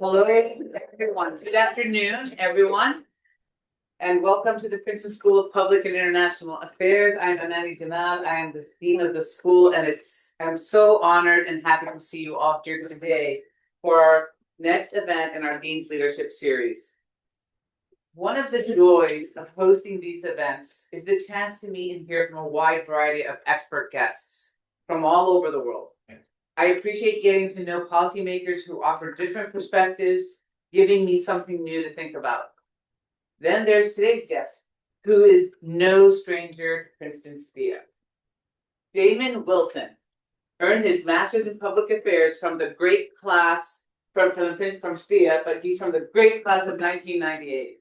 Hello, everyone. Good afternoon, everyone, and welcome to the Princeton School of Public and International Affairs. I'm Anani Janad. I am the dean of the school, and I'm so honored and happy to see you all here today for our next event in our Dean's Leadership Series. One of the joys of hosting these events is the chance to meet and hear from a wide variety of expert guests from all over the world. I appreciate getting to know policymakers who offer different perspectives, giving me something new to think about. Then there's today's guest, who is no stranger to Princeton SPIA. Damon Wilson earned his master's in public affairs from the great class from SPIA, but he's from the great class of 1998.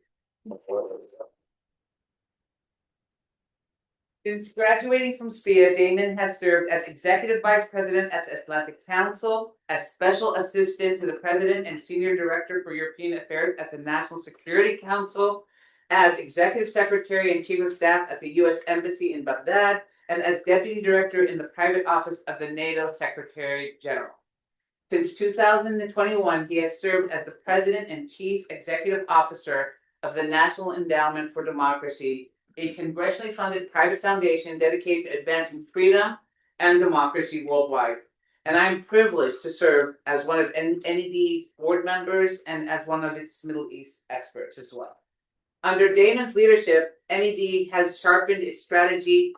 Since graduating from SPIA, Damon has served as Executive Vice President at the Atlantic Council, as Special Assistant to the President and Senior Director for European Affairs at the National Security Council, as Executive Secretary and Chief of Staff at the U.S. Embassy in Baghdad, and as Deputy Director in the Private Office of the NATO Secretary General. Since 2021, he has served as the President and Chief Executive Officer of the National Endowment for Democracy, a congressionally funded private foundation dedicated to advancing freedom and democracy worldwide. And I'm privileged to serve as one of NED's board members and as one of its Middle East experts as well. Under Damon's leadership, NED has sharpened its strategy,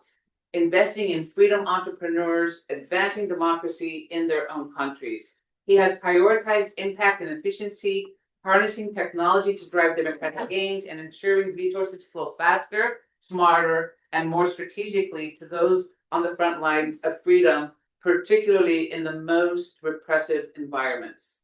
investing in freedom entrepreneurs, advancing democracy in their own countries. He has prioritized impact and efficiency, harnessing technology to drive democratic gains, and ensuring resources flow faster, smarter, and more strategically to those on the front lines of freedom, particularly in the most repressive environments.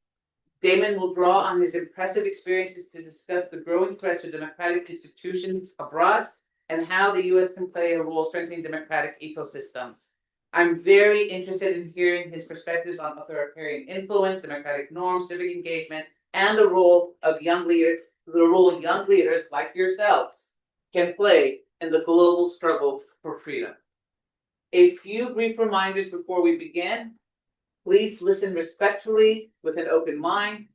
Damon will draw on his impressive experiences to discuss the growing threats to democratic institutions abroad and how the U.S. can play a role strengthening democratic ecosystems. I'm very interested in hearing his perspectives on authoritarian influence, democratic norms, civic engagement, and the role young leaders like yourselves can play in the global struggle for freedom. A few brief reminders before we begin. Please listen respectfully with an open mind,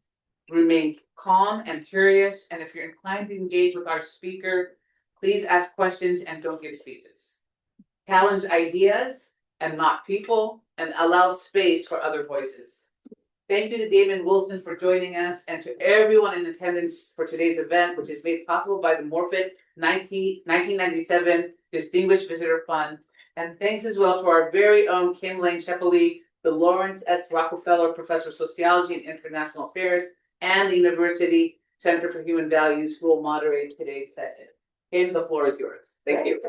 remain calm and curious, and if you're inclined to engage with our speaker, please ask questions and don't give speeches. Challenge ideas and not people, and allow space for other voices. Thank you to Damon Wilson for joining us, and to everyone in attendance for today's event, which is made possible by the Morfit 1997 Distinguished Visitor Fund. And thanks as well to our very own Kim Lane Shepely, the Lawrence S. Rockefeller Professor of Sociology and International Affairs, and the University Center for Human Values, who will moderate today's session. Kim, the floor is yours. Thank you.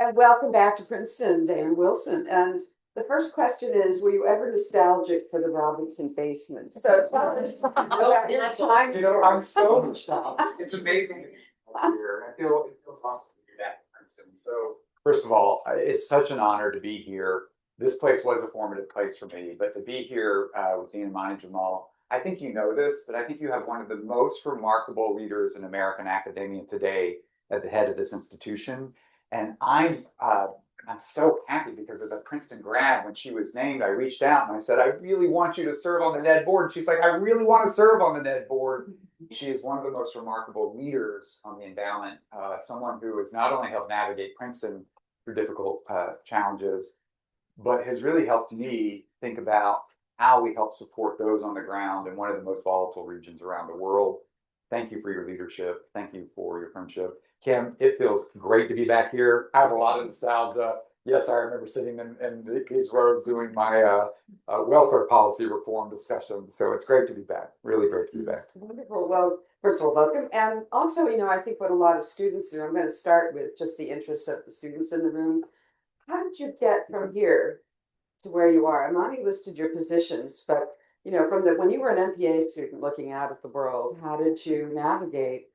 And welcome back to Princeton, Damon Wilson. And the first question is, were you ever nostalgic for the Robinson basement? So tell us about your time. You know, I'm so nostalgic. It's amazing to be here. It feels awesome to be back at Princeton. So first of all, it's such an honor to be here. This place was a formative place for me, but to be here with Dean Amani Jamal, I think you know this, but I think you have one of the most remarkable leaders in American academia today at the head of this institution. And I'm so happy because as a Princeton grad, when she was named, I reached out and I said, I really want you to serve on the NED board. And she's like, I really want to serve on the NED board. She is one of the most remarkable leaders on the endowment, someone who has not only helped navigate Princeton through difficult challenges, but has really helped me think about how we help support those on the ground in one of the most volatile regions around the world. Thank you for your leadership. Thank you for your friendship. Kim, it feels great to be back here. I have a lot of nostalgia. Yes, I remember sitting in these rows doing my welfare policy reform discussions. So it's great to be back. Really great to be back. Wonderful. Well, first of all, welcome. And also, I think what a lot of students do, I'm going to start with just the interests of the students in the room. How did you get from here to where you are? Amani listed your positions, but from when you were an MPA student looking out at the world, how did you navigate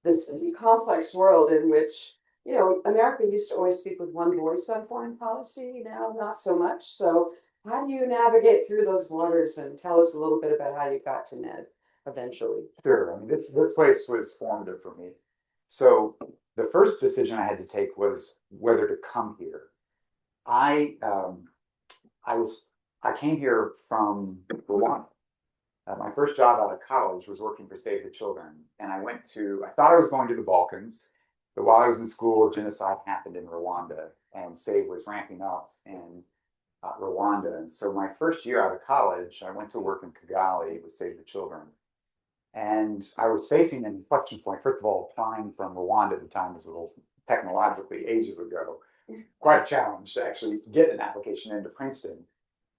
this complex world in which, America used to always speak with one voice on foreign policy, now not so much. So how do you navigate through those waters, and tell us a little bit about how you got to NED eventually? Sure. I mean, this place was formative for me. So the first decision I had to take was whether to come here. I I came here from Rwanda. My first job out of college was working for Save the Children. And I thought I was going to the Balkans, but while I was in school, genocide happened in Rwanda and Save was ramping up in Rwanda. And so my first year out of college, I went to work in Kigali with Save the Children. And I was facing an inflection point. First of all, applying from Rwanda at the time was a little technologically ages ago. Quite a challenge to actually get an application into Princeton.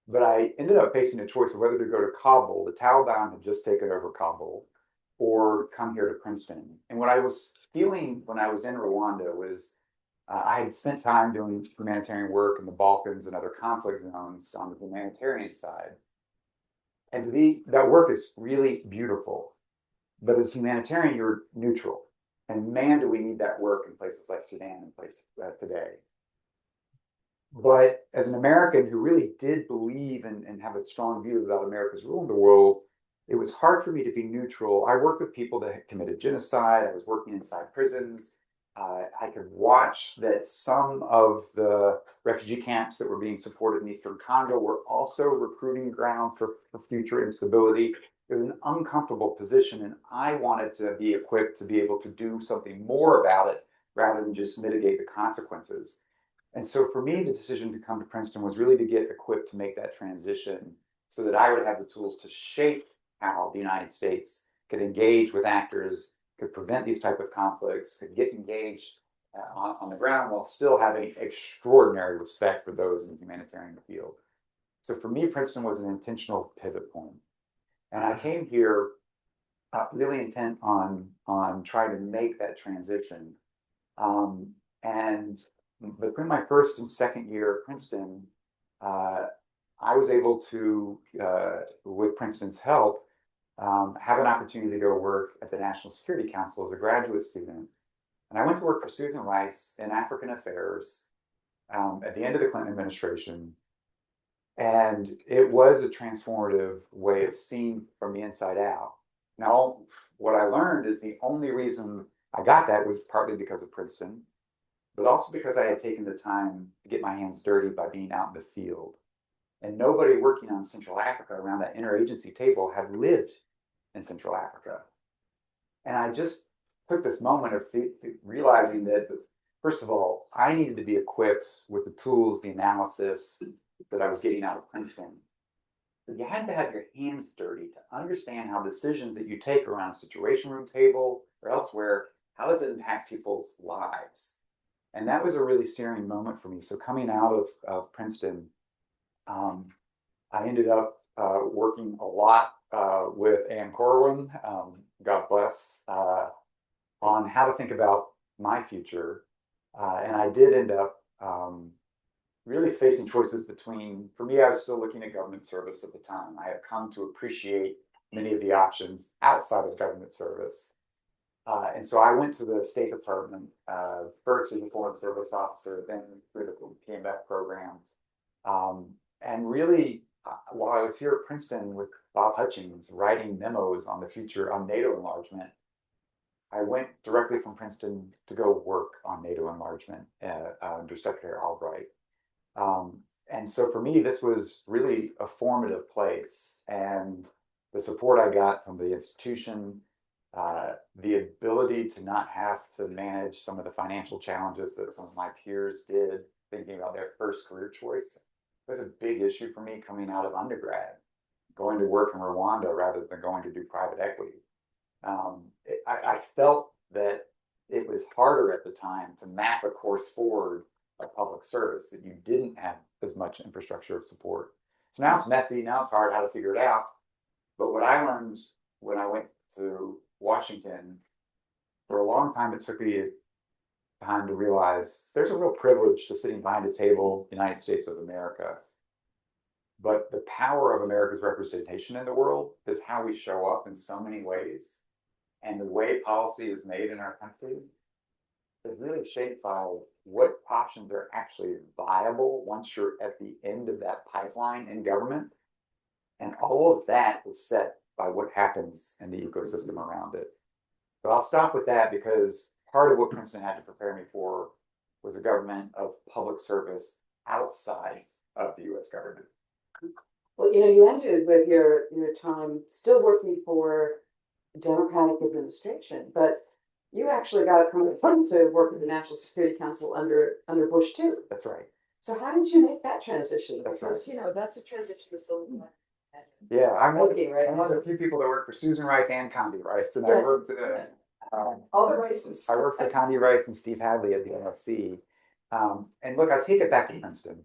But I ended up facing a choice of whether to go to Kabul. The Taliban had just taken over Kabul, or come here to Princeton. And what I was feeling when I was in Rwanda was I had spent time doing humanitarian work in the Balkans and other conflict zones on the humanitarian side. And that work is really beautiful. But as humanitarian, you're neutral. And man, do we need that work in places like Sudan and places today. But as an American who really did believe and have a strong view about America's role in the world, it was hard for me to be neutral. I worked with people that had committed genocide. I was working inside prisons. I could watch that some of the refugee camps that were being supported in Eastern Congo were also recruiting ground for future instability. It was an uncomfortable position, and I wanted to be equipped to be able to do something more about it rather than just mitigate the consequences. And so for me, the decision to come to Princeton was really to get equipped to make that transition so that I would have the tools to shape how the United States could engage with actors, could prevent these type of conflicts, could get engaged on the ground while still having extraordinary respect for those in the humanitarian field. So for me, Princeton was an intentional pivot point. And I came here really intent on trying to make that transition. And between my first and second year at Princeton, I was able to, with Princeton's help, have an opportunity to go work at the National Security Council as a graduate student. And I went to work for Susan Rice in African Affairs at the end of the Clinton administration. And it was a transformative way of seeing from the inside out. Now, what I learned is the only reason I got that was partly because of Princeton, but also because I had taken the time to get my hands dirty by being out in the field. And nobody working on Central Africa around that interagency table had lived in Central Africa. And I just took this moment of realizing that, first of all, I needed to be equipped with the tools, the analysis that I was getting out of Princeton. But you had to have your hands dirty to understand how decisions that you take around a situation room table or elsewhere, how does it impact people's lives? And that was a really searing moment for me. So coming out of Princeton, I ended up working a lot with Ann Corwin, God bless, on how to think about my future. And I did end up really facing choices between, for me, I was still looking at government service at the time. I had come to appreciate many of the options outside of government service. And so I went to the State Department, first as a Foreign Service officer, then through the PMF program. And really, while I was here at Princeton with Bob Hutchings writing memos on the future on NATO enlargement, I went directly from Princeton to go work on NATO enlargement under Secretary Albright. And so for me, this was really a formative place. And the support I got from the institution, the ability to not have to manage some of the financial challenges that some of my peers did, thinking about their first career choice, was a big issue for me coming out of undergrad, going to work in Rwanda rather than going to do private equity. I felt that it was harder at the time to map a course forward of public service, that you didn't have as much infrastructure of support. So now it's messy, now it's hard how to figure it out. But what I learned when I went to Washington, for a long time, it took me time to realize there's a real privilege to sitting behind a table, United States of America. But the power of America's representation in the world is how we show up in so many ways. And the way policy is made in our country is really shaped by what options are actually viable once you're at the end of that pipeline in government. And all of that is set by what happens in the ecosystem around it. But I'll stop with that because part of what Princeton had to prepare me for was a government of public service outside of the US government. Well, you ended with your time still working for the Democratic administration, but you actually got promoted to work with the National Security Council under Bush too. That's right. So how did you make that transition? That's Because that's a transition to Silicon Valley. Yeah, I'm Working, right? one of the few people that work for Susan Rice and Condi Rice, and I Yeah. worked. All the races. I worked for Condi Rice and Steve Hadley at the NSC. And look, I take it back to Princeton.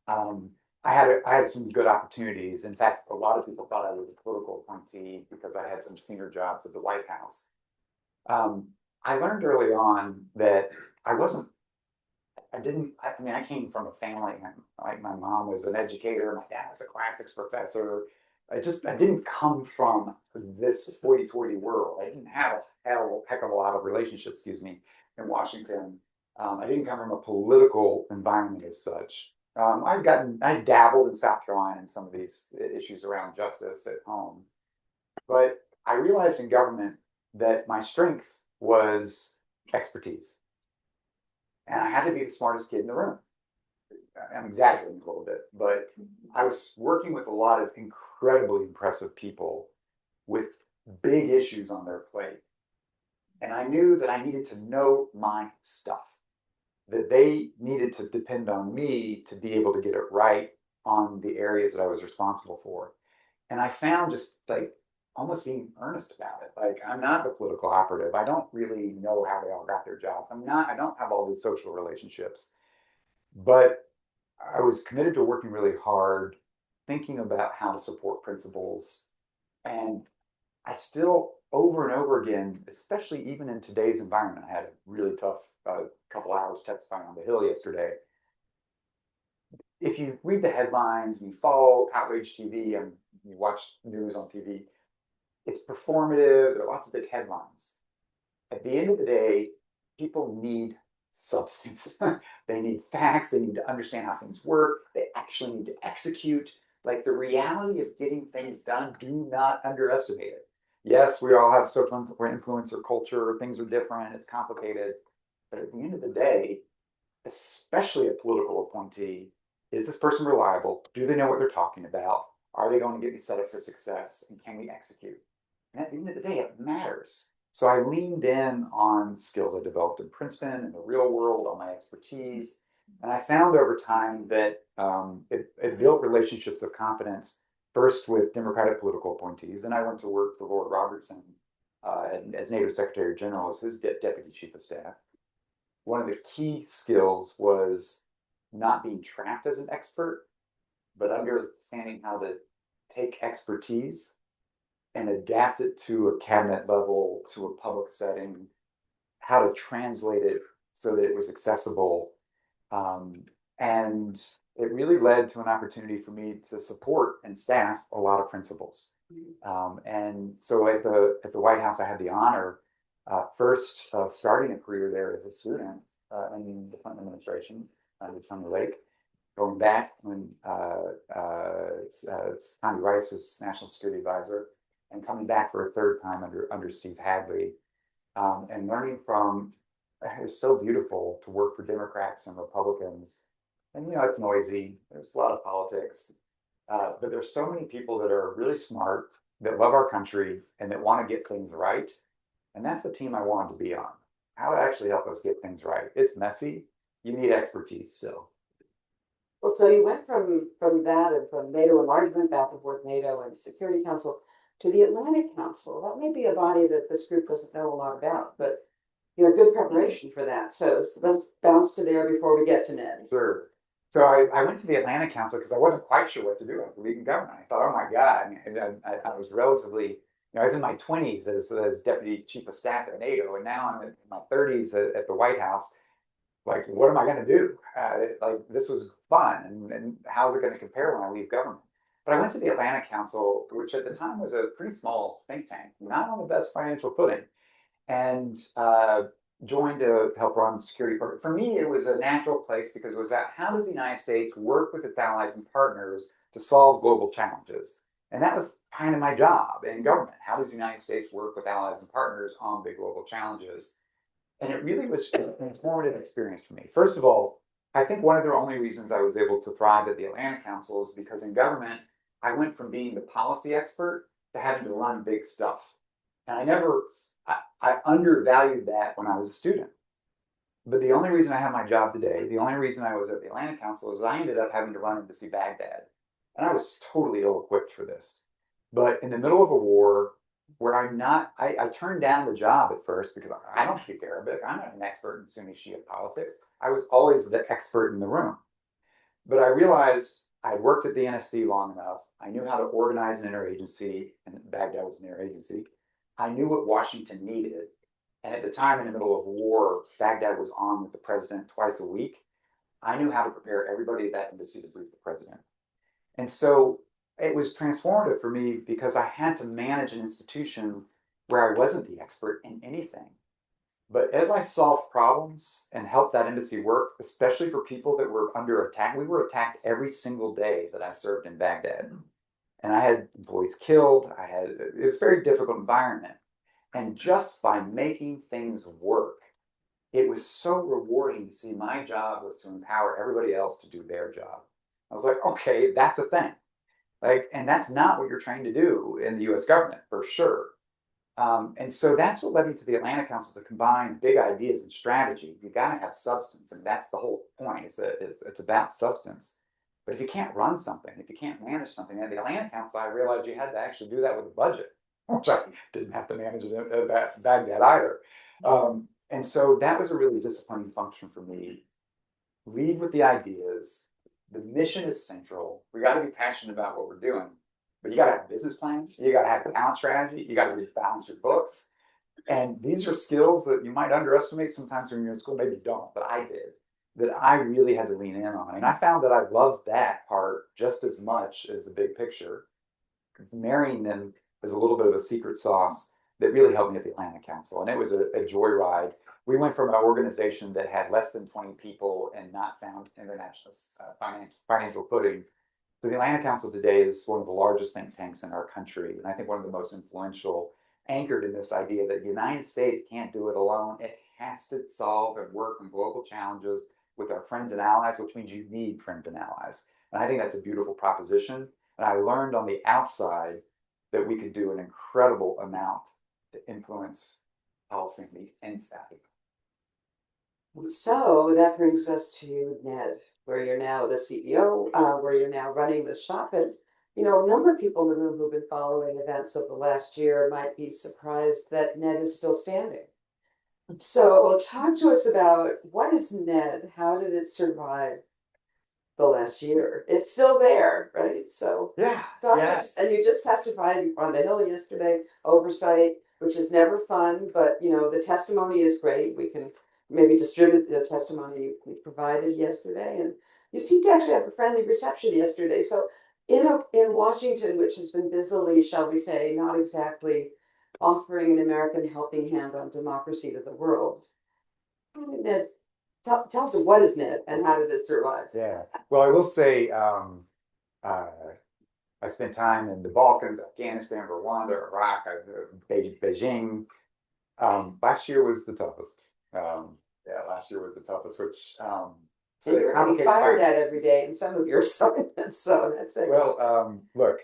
Um, I had some good opportunities. In fact, a lot of people thought I was a political appointee because I had some senior jobs at the White House. I learned early on that I wasn't. I mean, I came from a family, like my mom was an educator, my dad was a classics professor. I didn't come from this hoity-toity world. I didn't have a heck of a lot of relationships, excuse me, in Washington. I didn't come from a political environment as such. I dabbled in South Carolina in some of these issues around justice at home, but I realized in government that my strength was expertise, and I had to be the smartest kid in the room. I'm exaggerating a little bit, but I was working with a lot of incredibly impressive people with big issues on their plate. And I knew that I needed to know my stuff, that they needed to depend on me to be able to get it right on the areas that I was responsible for. And I found just like almost being earnest about it. Like, I'm not the political operative. I don't really know how they all got their jobs. I don't have all these social relationships, but I was committed to working really hard, thinking about how to support principals. And I still, over and over again, especially even in today's environment, I had a really tough couple hours testifying on the Hill yesterday. If you read the headlines and you follow outrage TV and you watch news on TV, it's performative. There are lots of big headlines. At the end of the day, people need substance. They need facts. They need to understand how things work. They actually need to execute. Like, the reality of getting things done, do not underestimate it. Yes, we all have social influencer culture. Things are different. It's complicated. But at the end of the day, especially a political appointee, is this person reliable? Do they know what they're talking about? Are they going to get me set up for success? And can we execute? And at the end of the day, it matters. So I leaned in on skills I developed in Princeton, in the real world, on my expertise. And I found over time that it built relationships of confidence, first with Democratic political appointees. And I went to work for Lord Robertson as NATO Secretary General as his Deputy Chief of Staff. One of the key skills was not being trapped as an expert, but understanding how to take expertise and adapt it to a cabinet level, to a public setting, how to translate it so that it was accessible. And it really led to an opportunity for me to support and staff a lot of principals. And so at the White House, I had the honor first of starting a career there as a student in the Clinton administration under Tony Lake, going back when Condi Rice was National Security Advisor, and coming back for a third time under Steve Hadley, and learning from. It was so beautiful to work for Democrats and Republicans, and it's noisy. There's a lot of politics, but there's so many people that are really smart, that love our country, and that want to get things right. And that's the team I wanted to be on. How to actually help us get things right. It's messy. You need expertise still. Well, so you went from that and from NATO enlargement, back and forth NATO and Security Council to the Atlantic Council. That may be a body that this group doesn't know a lot about, but you had good preparation for that. So let's bounce to there before we get to Ned. Sure. So I went to the Atlantic Council because I wasn't quite sure what to do after leaving government. I thought, oh my God, I was relatively, I was in my 20s as Deputy Chief of Staff at NATO, and now I'm in my 30s at the White House. Like, what am I going to do? Like, this was fun, and how's it going to compare when I leave government? But I went to the Atlantic Council, which at the time was a pretty small think tank, not on the best financial footing, and joined to help run the security program. For me, it was a natural place because it was about how does the United States work with its allies and partners to solve global challenges? And that was kind of my job in government. How does the United States work with allies and partners on big global challenges? And it really was an informative experience for me. First of all, I think one of the only reasons I was able to thrive at the Atlantic Council is because in government, I went from being the policy expert to having to run big stuff. And I undervalued that when I was a student. But the only reason I have my job today, the only reason I was at the Atlantic Council is I ended up having to run Embassy Baghdad. And I was totally ill equipped for this. But in the middle of a war where I turned down the job at first because I don't speak Arabic. I'm not an expert in Sunni Shia politics. I was always the expert in the room. But I realized I had worked at the NSC long enough. I knew how to organize an interagency, and Baghdad was an interagency. I knew what Washington needed. And at the time, in the middle of war, Baghdad was on with the president twice a week. I knew how to prepare everybody at that embassy to brief the president. And so it was transformative for me because I had to manage an institution where I wasn't the expert in anything. But as I solved problems and helped that embassy work, especially for people that were under attack, we were attacked every single day that I served in Baghdad. And I had employees killed. It was a very difficult environment. And just by making things work, it was so rewarding to see my job was to empower everybody else to do their job. I was like, okay, that's a thing. And that's not what you're trained to do in the US government, for sure. And so that's what led me to the Atlantic Council to combine big ideas and strategy. You got to have substance, and that's the whole point. It's about substance. But if you can't run something, if you can't manage something, at the Atlantic Council, I realized you had to actually do that with a budget, which I didn't have to manage at Baghdad either. And so that was a really disappointing function for me. Lead with the ideas. The mission is central. We got to be passionate about what we're doing. But you got to have business plans. You got to have a talent strategy. You got to rebalance your books. And these are skills that you might underestimate sometimes when you're in school. Maybe you don't, but I did. That I really had to lean in on. And I found that I loved that part just as much as the big picture. Marrying them is a little bit of a secret sauce that really helped me at the Atlantic Council. And it was a joyride. We went from an organization that had less than 20 people and not sound international financial footing. So the Atlantic Council today is one of the largest think tanks in our country, and I think one of the most influential, anchored in this idea that the United States can't do it alone. It has to solve and work on global challenges with our friends and allies, which means you need friends and allies. And I think that's a beautiful proposition. And I learned on the outside that we could do an incredible amount to influence policy on the inside. So that brings us to Ned, where you're now the CEO, where you're now running the shop. And, a number of people in the room who've been following events of the last year might be surprised that Ned is still standing. So talk to us about what is Ned? How did it survive the last year? It's still there, right? So Yeah. yes. And you just testified on the Hill yesterday, oversight, which is never fun, but the testimony is great. We can maybe distribute the testimony you provided yesterday. And you seem to actually have a friendly reception yesterday. So in Washington, which has been busily, shall we say, not exactly offering an American helping hand on democracy to the world. Ned, tell us what is Ned and how did it survive? Yeah. Well, I will say I spent time in the Balkans, Afghanistan, Rwanda, Iraq, Beijing. Last year was the toughest. Last year was the toughest, which so you're getting fired at every day in some of your assignments. So that's it. Well, look,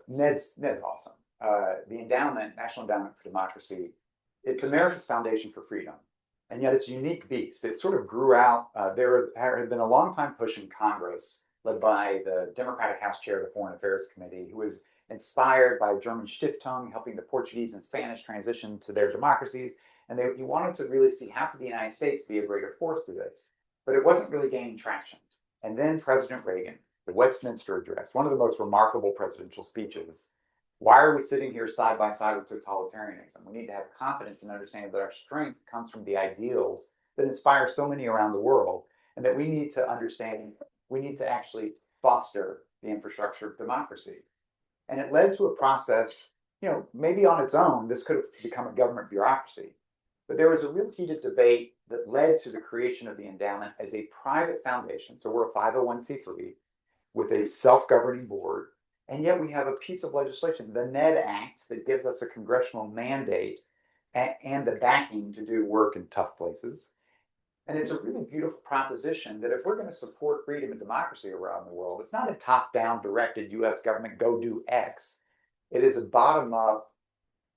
Ned's awesome. The endowment, National Endowment for Democracy, it's America's foundation for freedom, and yet it's a unique beast. It sort of grew out. There had been a long time push in Congress, led by the Democratic House Chair of the Foreign Affairs Committee, who was inspired by German Stiftung, helping the Portuguese and Spanish transition to their democracies. And he wanted to really see how could the United States be a greater force through this. But it wasn't really gaining traction. And then President Reagan, the Westminster Address, one of the most remarkable presidential speeches. Why are we sitting here side by side with totalitarianism? We need to have confidence and understanding that our strength comes from the ideals that inspire so many around the world, and that we need to understand, we need to actually foster the infrastructure of democracy. And it led to a process, maybe on its own, this could have become a government bureaucracy. But there was a real heated debate that led to the creation of the endowment as a private foundation. So we're a 501c3 with a self-governing board. And yet we have a piece of legislation, the NED Act, that gives us a congressional mandate and the backing to do work in tough places. And it's a really beautiful proposition that if we're going to support freedom and democracy around the world, it's not a top-down directed US government, go do X. It is a bottom-up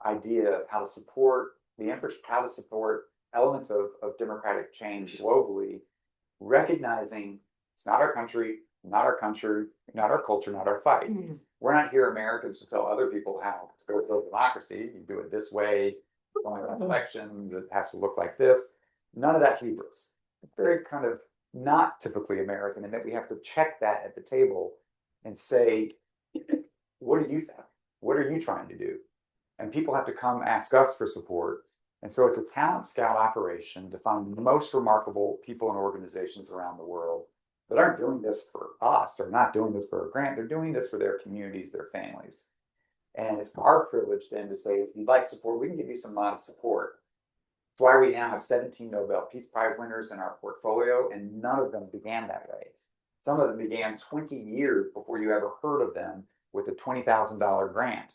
idea of how to support the infrastructure, how to support elements of democratic change globally, recognizing it's not our country, not our country, not our culture, not our fight. We're not here Americans to tell other people how to go build democracy. You do it this way, only about elections, it has to look like this. None of that Hebrews. It's very kind of not typically American in that we have to check that at the table and say, what do you think? What are you trying to do? And people have to come ask us for support. And so it's a talent scout operation to find the most remarkable people and organizations around the world that aren't doing this for us or not doing this for a grant. They're doing this for their communities, their families. And it's our privilege then to say, if you'd like support, we can give you some modest support. That's why we now have 17 Nobel Peace Prize winners in our portfolio, and none of them began that way. Some of them began 20 years before you ever heard of them with a $20,000 grant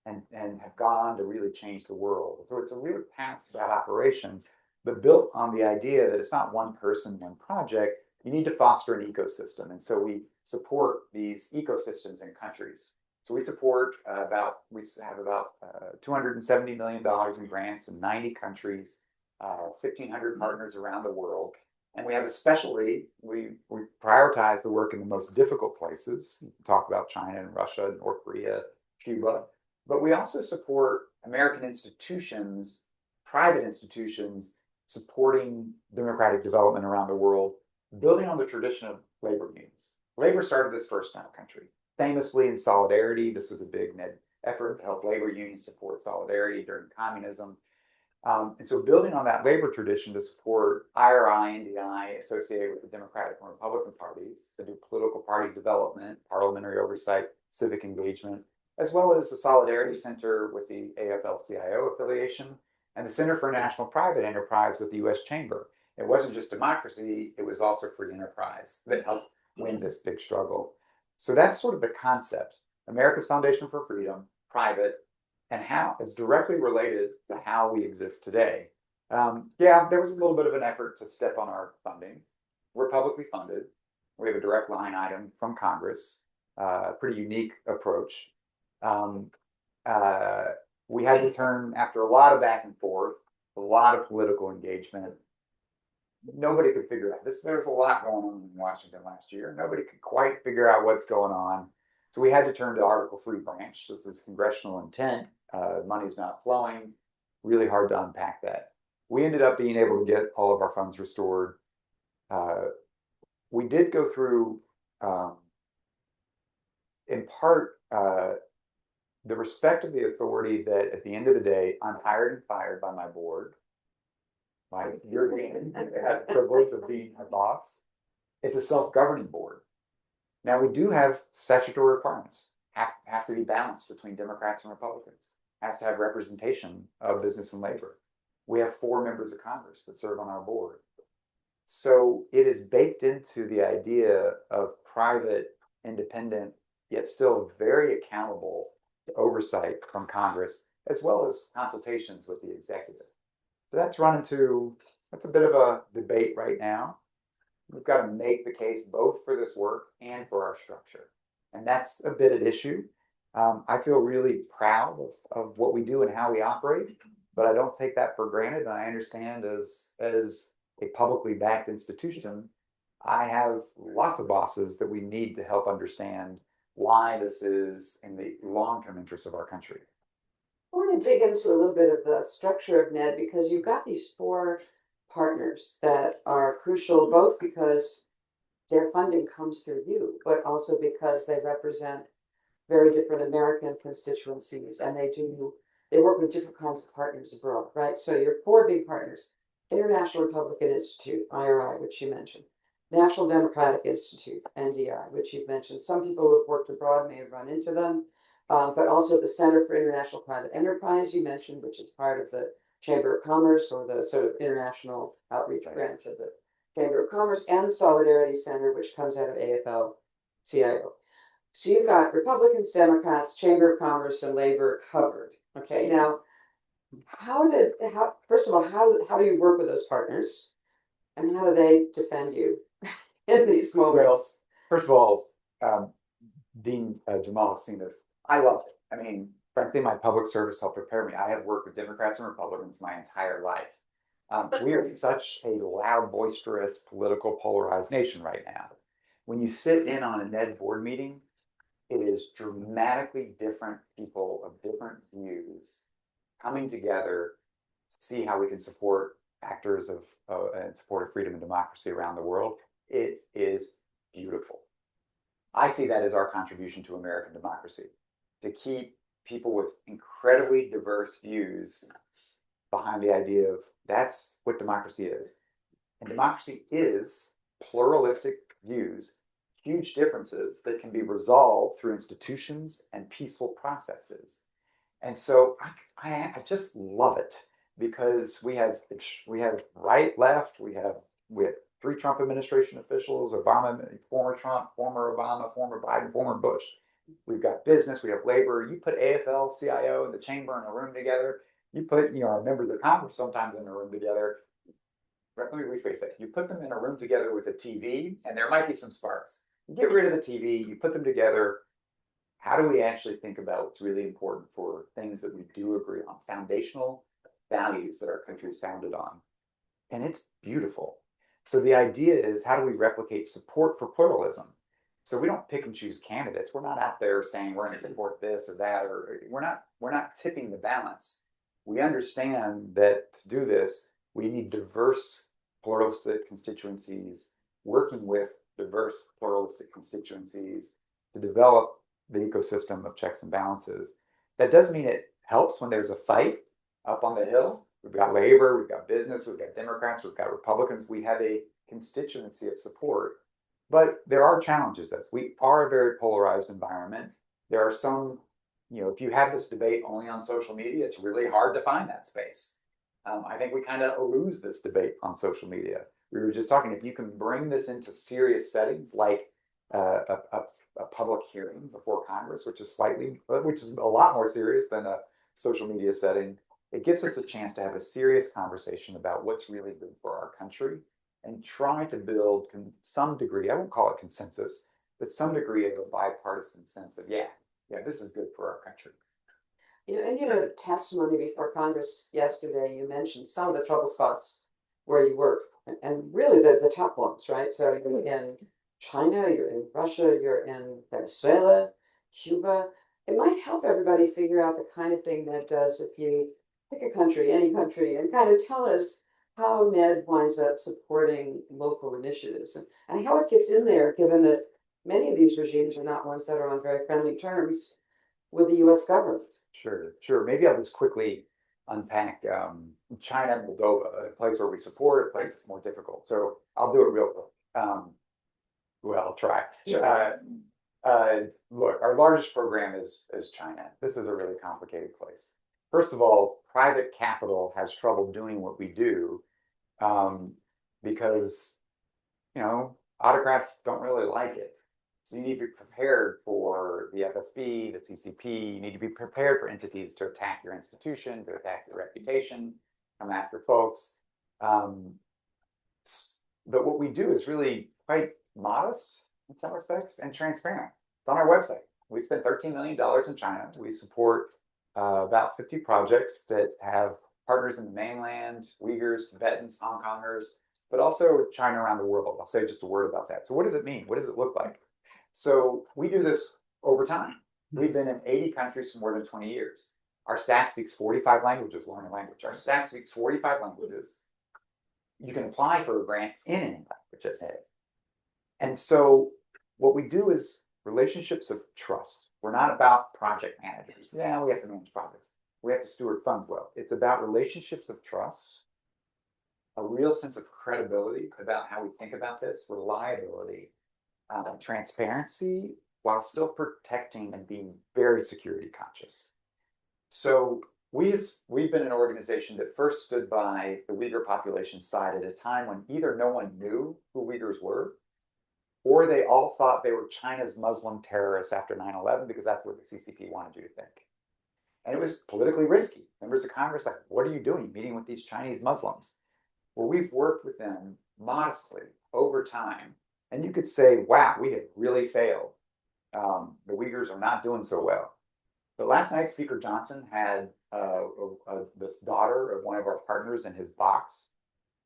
and have gone on to really change the world. So it's a real path to that operation, but built on the idea that it's not one person, one project. You need to foster an ecosystem. And so we support these ecosystems in countries. So we support we have about $270 million in grants in 90 countries, 1,500 partners around the world. And we have especially, we prioritize the work in the most difficult places. We talk about China and Russia, North Korea, Cuba. But we also support American institutions, private institutions, supporting democratic development around the world, building on the tradition of labor unions. Labor started this first in our country. Famously in solidarity, this was a big effort to help labor unions support solidarity during communism. And so building on that labor tradition to support IRI, NDI associated with the Democratic and Republican parties to do political party development, parliamentary oversight, civic engagement, as well as the Solidarity Center with the AFL-CIO affiliation and the Center for National Private Enterprise with the U.S. Chamber. It wasn't just democracy, it was also free enterprise that helped win this big struggle. So that's sort of the concept. America's Foundation for Freedom, private, and how it's directly related to how we exist today. Yeah, there was a little bit of an effort to step on our funding. We're publicly funded. We have a direct line item from Congress, pretty unique approach. We had to turn, after a lot of back and forth, a lot of political engagement. Nobody could figure out this. There was a lot going on in Washington last year. Nobody could quite figure out what's going on. So we had to turn to Article 3 branch. This is congressional intent. Money's not flowing. Really hard to unpack that. We ended up being able to get all of our funds restored. We did go through, in part, the respect of the authority that at the end of the day, I'm hired and fired by my board. Your dean had the privilege of being a boss. It's a self-governing board. Now we do have statutory requirements. Has to be balanced between Democrats and Republicans. Has to have representation of business and labor. We have 4 members of Congress that serve on our board. So it is baked into the idea of private, independent, yet still very accountable to oversight from Congress, as well as consultations with the executive. So that's a bit of a debate right now. We've got to make the case both for this work and for our structure. And that's a bit at issue. I feel really proud of what we do and how we operate, but I don't take that for granted. And I understand as a publicly backed institution, I have lots of bosses that we need to help understand why this is in the long-term interest of our country. I want to dig into a little bit of the structure of NED because you've got these 4 partners that are crucial, both because their funding comes through you, but also because they represent very different American constituencies and they work with different kinds of partners abroad, right? So your 4 big partners: International Republican Institute, IRI, which you mentioned, National Democratic Institute, NDI, which you've mentioned. Some people who have worked abroad may have run into them. But also the Center for International Private Enterprise you mentioned, which is part of the Chamber of Commerce or the sort of international outreach branch of the Chamber of Commerce, and the Solidarity Center, which comes out of AFL-CIO. So you've got Republicans, Democrats, Chamber of Commerce, and Labor covered. Okay, now, first of all, how do you work with those partners? And how do they defend you in these Well, moments? first of all, Dean Jamal has seen this. I loved it. I mean, frankly, my public service helped prepare me. I have worked with Democrats and Republicans my entire life. We are such a loud, boisterous, political, polarized nation right now. When you sit in on a NED board meeting, it is dramatically different people of different views coming together to see how we can support actors of and support of freedom and democracy around the world. It is beautiful. I see that as our contribution to American democracy, to keep people with incredibly diverse views behind the idea of that's what democracy is. And democracy is pluralistic views, huge differences that can be resolved through institutions and peaceful processes. And so I just love it because we have right, left, we have three Trump administration officials, Obama, former Trump, former Obama, former Biden, former Bush. We've got business, we have labor. You put AFL, CIO, and the chamber in a room together. You put members of Congress sometimes in a room together. Let me rephrase that. You put them in a room together with a TV, and there might be some sparks. You get rid of the TV, you put them together. How do we actually think about what's really important for things that we do agree on, foundational values that our country is founded on? And it's beautiful. So the idea is, how do we replicate support for pluralism? So we don't pick and choose candidates. We're not out there saying we're going to support this or that, or we're not tipping the balance. We understand that to do this, we need diverse pluralistic constituencies working with diverse pluralistic constituencies to develop the ecosystem of checks and balances. That doesn't mean it helps when there's a fight up on the hill. We've got labor, we've got business, we've got Democrats, we've got Republicans. We have a constituency of support. But there are challenges. As we are a very polarized environment. There are some, if you have this debate only on social media, it's really hard to find that space. I think we kind of lose this debate on social media. We were just talking, if you can bring this into serious settings like a public hearing before Congress, which is a lot more serious than a social media setting, it gives us a chance to have a serious conversation about what's really good for our country and try to build some degree, I won't call it consensus, but some degree of a bipartisan sense of, yeah, this is good for our country. In your testimony before Congress yesterday, you mentioned some of the trouble spots where you work, and really the top ones, right? So you're in China, you're in Russia, you're in Venezuela, Cuba. It might help everybody figure out the kind of thing Ned does if you pick a country, any country, and kind of tell us how Ned winds up supporting local initiatives and how it gets in there, given that many of these regimes are not ones that are on very friendly terms with the US government. Sure. Maybe I'll just quickly unpack China and Moldova, a place where we support, a place that's more difficult. So I'll do it real quick. I'll try. Look, our largest program is China. This is a really complicated place. First of all, private capital has trouble doing what we do because, autocrats don't really like it. So you need to be prepared for the FSB, the CCP. You need to be prepared for entities to attack your institution, to attack your reputation, come after folks. But what we do is really quite modest in some respects and transparent. It's on our website. We spent $13 million in China. We support about 50 projects that have partners in the mainland, Uyghurs, Tibetans, Hong Kongers, but also China around the world. I'll say just a word about that. So what does it mean? What does it look like? So we do this over time. We've been in 80 countries for more than 20 years. Our staff speaks 45 languages, learn a language. Our staff speaks 45 languages. You can apply for a grant in any language at NED. And so what we do is relationships of trust. We're not about project managers. Yeah, we have to manage projects. We have to steward funds well. It's about relationships of trust, a real sense of credibility about how we think about this, reliability, transparency, while still protecting and being very security conscious. So we've been an organization that first stood by the Uyghur population side at a time when either no one knew who Uyghurs were, or they all thought they were China's Muslim terrorists after 9/11 because that's what the CCP wanted you to think. And it was politically risky. Members of Congress like, what are you doing meeting with these Chinese Muslims? Well, we've worked with them modestly over time. And you could say, wow, we have really failed. The Uyghurs are not doing so well. But last night, Speaker Johnson had this daughter of one of our partners in his box.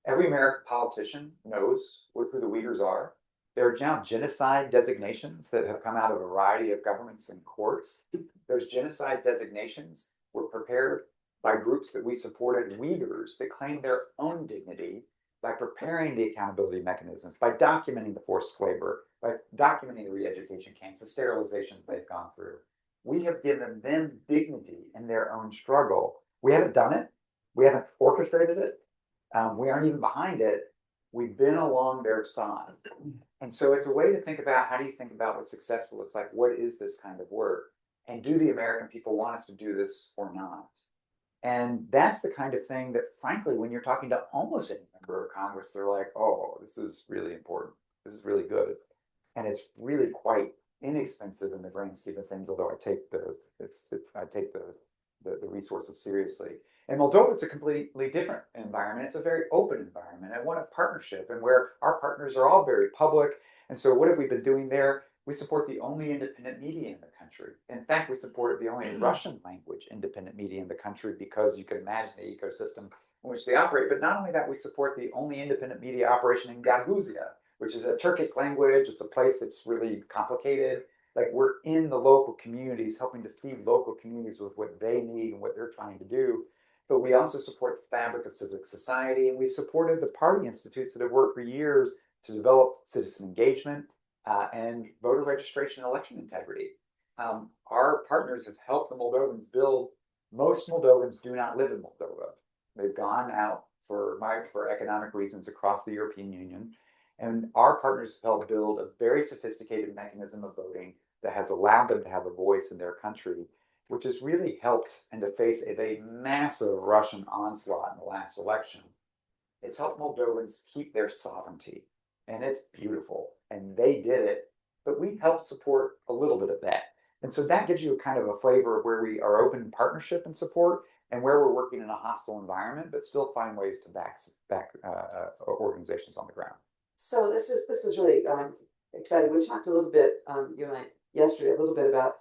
Every American politician knows who the Uyghurs are. There are now genocide designations that have come out of a variety of governments and courts. Those genocide designations were prepared by groups that we supported, Uyghurs, that claim their own dignity by preparing the accountability mechanisms, by documenting the forced labor, by documenting the re-education camps, the sterilizations they've gone through. We have given them dignity in their own struggle. We haven't done it. We haven't orchestrated it. We aren't even behind it. We've been along their side. And so it's a way to think about, how do you think about what successful looks like? What is this kind of work? And do the American people want us to do this or not? And that's the kind of thing that, frankly, when you're talking to almost any member of Congress, they're like, oh, this is really important. This is really good. And it's really quite inexpensive in the grand scheme of things, although I take the resources seriously. In Moldova, it's a completely different environment. It's a very open environment and one of partnership, and where our partners are all very public. And so what have we been doing there? We support the only independent media in the country. In fact, we support the only Russian language independent media in the country, because you can imagine the ecosystem in which they operate. But not only that, we support the only independent media operation in Gaguzia, which is a Turkic language. It's a place that's really complicated. Like, we're in the local communities, helping to feed local communities with what they need and what they're trying to do. But we also support the fabric of civic society, and we've supported the party institutes that have worked for years to develop citizen engagement and voter registration and election integrity. Our partners have helped the Moldovans build. Most Moldovans do not live in Moldova. They've gone out for economic reasons across the European Union. And our partners have helped build a very sophisticated mechanism of voting that has allowed them to have a voice in their country, which has really helped in the face of a massive Russian onslaught in the last election. It's helped Moldovans keep their sovereignty, and it's beautiful. And they did it, but we helped support a little bit of that. And so that gives you a kind of a flavor of where we are open in partnership and support, and where we're working in a hostile environment, but still find ways to back organizations on the ground. So this is really exciting. We talked a little bit, you and I, yesterday, a little bit about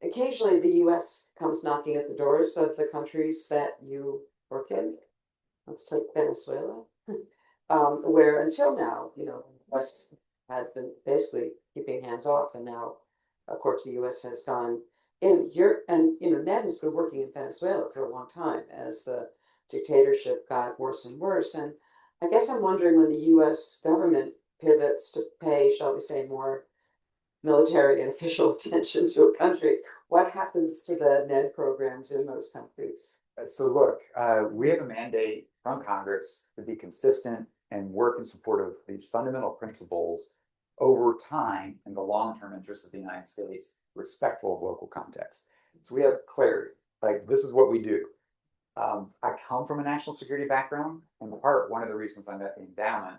occasionally the U.S. comes knocking at the doors of the countries that you work in. Let's take Venezuela, where until now, U.S. had been basically keeping hands off, and now, of course, the U.S. has gone in. Ned has been working in Venezuela for a long time as the dictatorship got worse and worse. And I guess I'm wondering, when the U.S. government pivots to pay, shall we say, more military and official attention to a country, what happens to the NED programs in those countries? So look, we have a mandate from Congress to be consistent and work in support of these fundamental principles over time in the long-term interests of the United States, respectful of local context. So we have clarity, like, this is what we do. I come from a national security background, and one of the reasons I'm at the endowment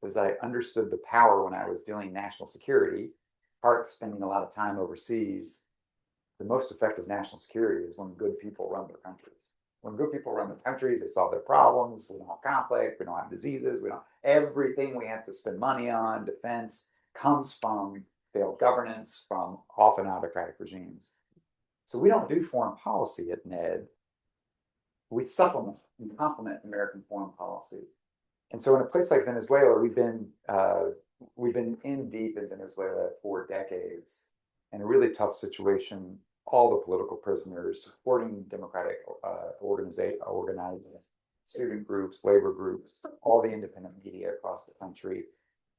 is that I understood the power when I was doing national security, spending a lot of time overseas. The most effective national security is when good people run their countries. When good people run their countries, they solve their problems. We don't have conflict. We don't have diseases. Everything we have to spend money on, defense, comes from failed governance, from often autocratic regimes. So we don't do foreign policy at NED. We supplement and complement American foreign policy. And so in a place like Venezuela, we've been in deep in Venezuela for decades, in a really tough situation. All the political prisoners, supporting democratic organizing, student groups, labor groups, all the independent media across the country,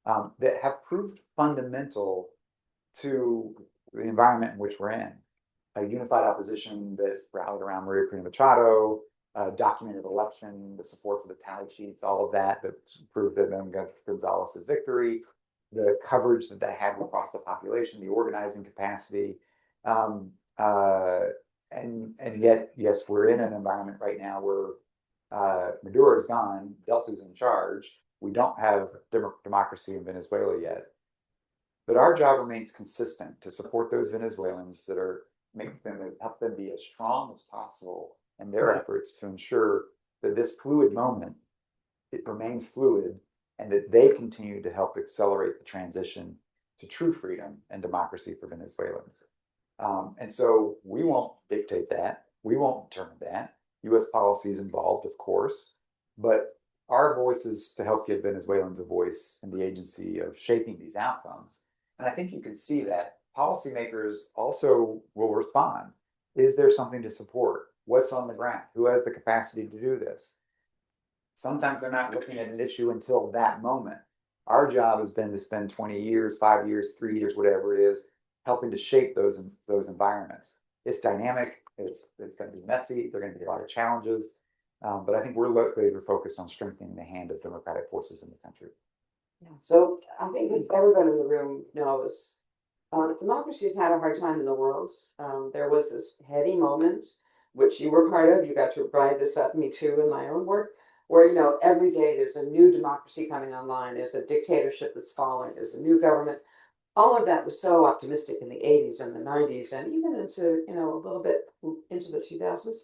that have proved fundamental to the environment in which we're in. A unified opposition that rallied around Maria Corina Machado, documented election, the support for the tally sheets, all of that proved that Gonzalez's victory, the coverage that they had across the population, the organizing capacity. And yet, yes, we're in an environment right now where Maduro is gone, Delcy's in charge. We don't have democracy in Venezuela yet. But our job remains consistent to support those Venezuelans that are help them be as strong as possible in their efforts to ensure that this fluid moment, it remains fluid, and that they continue to help accelerate the transition to true freedom and democracy for Venezuelans. And so we won't dictate that. We won't determine that. U.S. policy is involved, of course, but our voice is to help give Venezuelans a voice in the agency of shaping these outcomes. And I think you can see that policymakers also will respond. Is there something to support? What's on the ground? Who has the capacity to do this? Sometimes they're not looking at an issue until that moment. Our job has been to spend 20 years, 5 years, 3 years, whatever it is, helping to shape those environments. It's dynamic. It's going to be messy. There are going to be a lot of challenges. But I think we're laser focused on strengthening the hand of democratic forces in the country. Yeah. So I think as everyone in the room knows, democracy's had a hard time in the world. There was this heady moment, which you were part of. You got to ride this up, me too, in my own work, where, you know, every day there's a new democracy coming online. There's a dictatorship that's falling. There's a new government. All of that was so optimistic in the 80s and the 90s, and even into, you know, a little bit into the 2000s.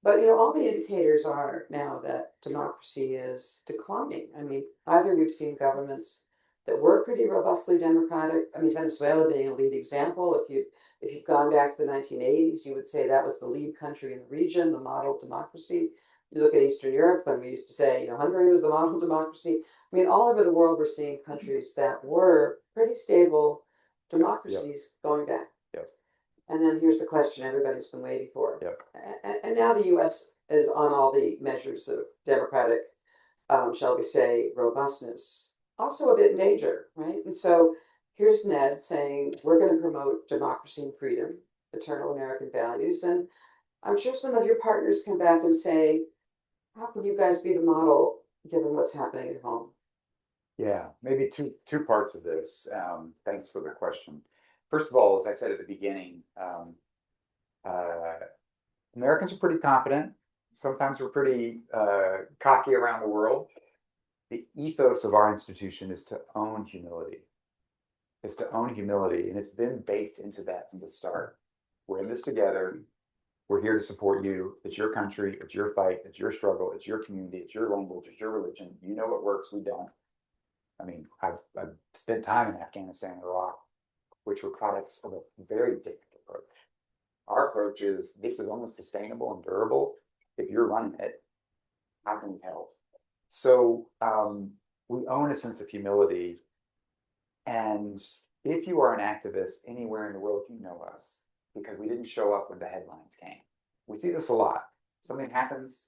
But, you know, all the indicators are now that democracy is declining. I mean, either we've seen governments that were pretty robustly democratic. I mean, Venezuela being a lead example. If you've gone back to the 1980s, you would say that was the lead country in the region, the model democracy. You look at Eastern Europe, when we used to say, you know, Hungary was the model democracy. I mean, all over the world, we're seeing countries that were pretty stable democracies going back. Yep. And then here's the question everybody's been waiting for. Yep. And now the U.S. is on all the measures of democratic, shall we say, robustness, also a bit in danger, right? And so here's Ned saying, we're going to promote democracy and freedom, eternal American values. And I'm sure some of your partners come back and say, how can you guys be the model given what's happening at home? Yeah, maybe two parts of this. Thanks for the question. First of all, as I said at the beginning, Americans are pretty confident. Sometimes we're pretty cocky around the world. The ethos of our institution is to own humility. It's to own humility, and it's been baked into that from the start. We're in this together. We're here to support you. It's your country. It's your fight. It's your struggle. It's your community. It's your language. It's your religion. You know what works. We don't. I mean, I've spent time in Afghanistan and Iraq, which were products of a very different approach. Our approach is this is only sustainable and durable if you're running it. How can we help? So we own a sense of humility. And if you are an activist anywhere in the world, you know us because we didn't show up when the headlines came. We see this a lot. Something happens,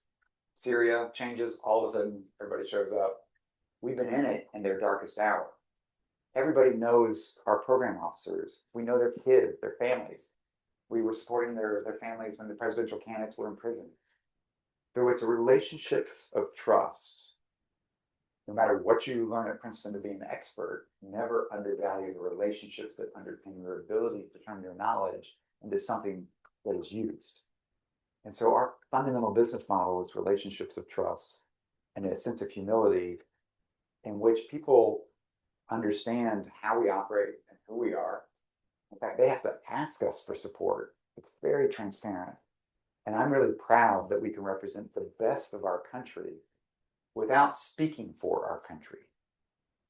Syria changes, all of a sudden everybody shows up. We've been in it in their darkest hour. Everybody knows our program officers. We know their kids, their families. We were supporting their families when the presidential candidates were in prison. So it's a relationships of trust. No matter what you learn at Princeton to be an expert, never undervalue the relationships that underpin your ability to turn your knowledge into something that is used. And so our fundamental business model is relationships of trust and a sense of humility in which people understand how we operate and who we are. In fact, they have to ask us for support. It's very transparent. And I'm really proud that we can represent the best of our country without speaking for our country.